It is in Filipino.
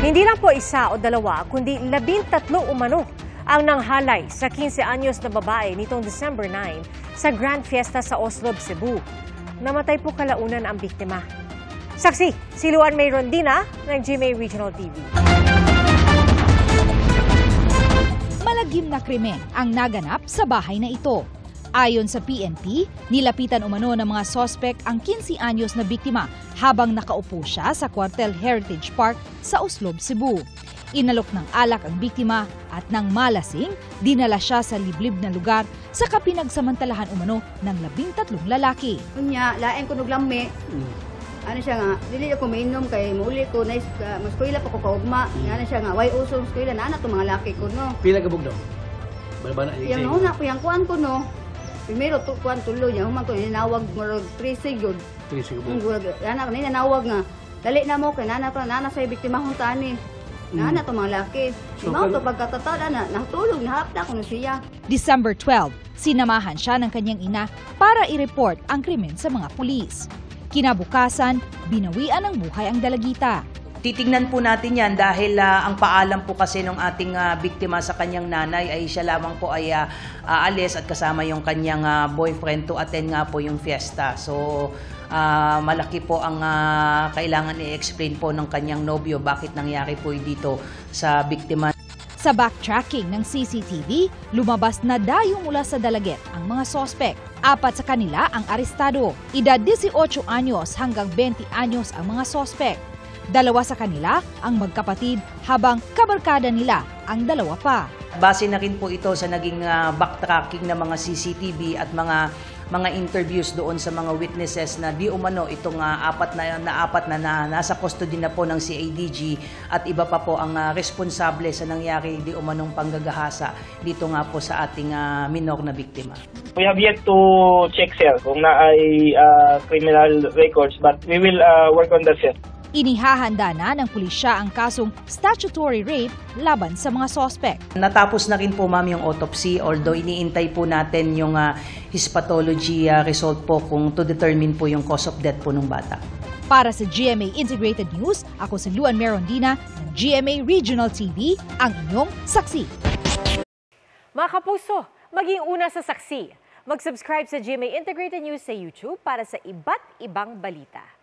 Hindi lang po isa o dalawa, kundi 13 umano ang nanghalay sa 15 anyos na babae nitong December 9 sa Grand Fiesta sa Oslob, Cebu. Namatay po kalaunan ang biktima. Saksi, si Luan May Rondina ng GMA Regional TV. Malagim na krimen ang naganap sa bahay na ito. Ayon sa PNP, nilapitan umano ng mga sospek ang 15 anyos na biktima habang nakaupo siya sa Cuartel Heritage Park sa Oslob, Cebu. Inalok ng alak ang biktima at nang malasing, dinala siya sa liblib na lugar sa kapinagsamantalahan umano ng 13 lalaki. Kunya, lain ko nuglami. Ano siya nga, dili ako mainom kay muli ko na maskwela pa ko kaugma. Ano siya nga, way usong skwela na to mga laki ko no. Pila ka bugnaw? Balbana Yang una ko yang kuan ko no. Primero to kuan tulo niya, human ko ninawag mo 3 gyud. 3 siguro. Ana ko ninawag nga. Dali na mo kay nana sa biktima hong tani. Nana to mga laki. So, Mao to pagkatatada na natulog na hapda ko no siya. December 12, sinamahan siya ng kanyang ina para i-report ang krimen sa mga pulis. Kinabukasan, binawian ng buhay ang dalagita. Titingnan po natin yan dahil ang paalam po kasi ng ating biktima sa kanyang nanay ay siya lamang po ay aalis at kasama yung kanyang boyfriend to attend nga po yung fiesta. So malaki po ang kailangan i-explain po ng kanyang nobyo bakit nangyari po dito sa biktima. Sa backtracking ng CCTV, lumabas na dayo mula sa Dalaget ang mga sospek. 4 sa kanila ang arestado. Edad 18 anyos hanggang 20 anyos ang mga sospek. 2 sa kanila ang magkapatid habang kabarkada nila ang 2 pa. Base na rin po ito sa naging backtracking ng mga CCTV at mga interviews doon sa mga witnesses na di umano itong apat na nasa custody na po ng CIDG at iba pa po ang responsable sa nangyari di umanong panggagahasa dito nga po sa ating minor na biktima. We have yet to check sir kung na ay criminal records but we will work on that sir. Inihahanda na ng pulisya ang kasong statutory rape laban sa mga sospek. Natapos na rin po ma'am yung autopsy although iniintay po natin yung histopathology result po kung to determine po yung cause of death po ng bata. Para sa GMA Integrated News, ako si Luan May Rondina ng GMA Regional TV, ang inyong saksi. Mga kapuso, maging una sa saksi. Mag-subscribe sa GMA Integrated News sa YouTube para sa iba't ibang balita.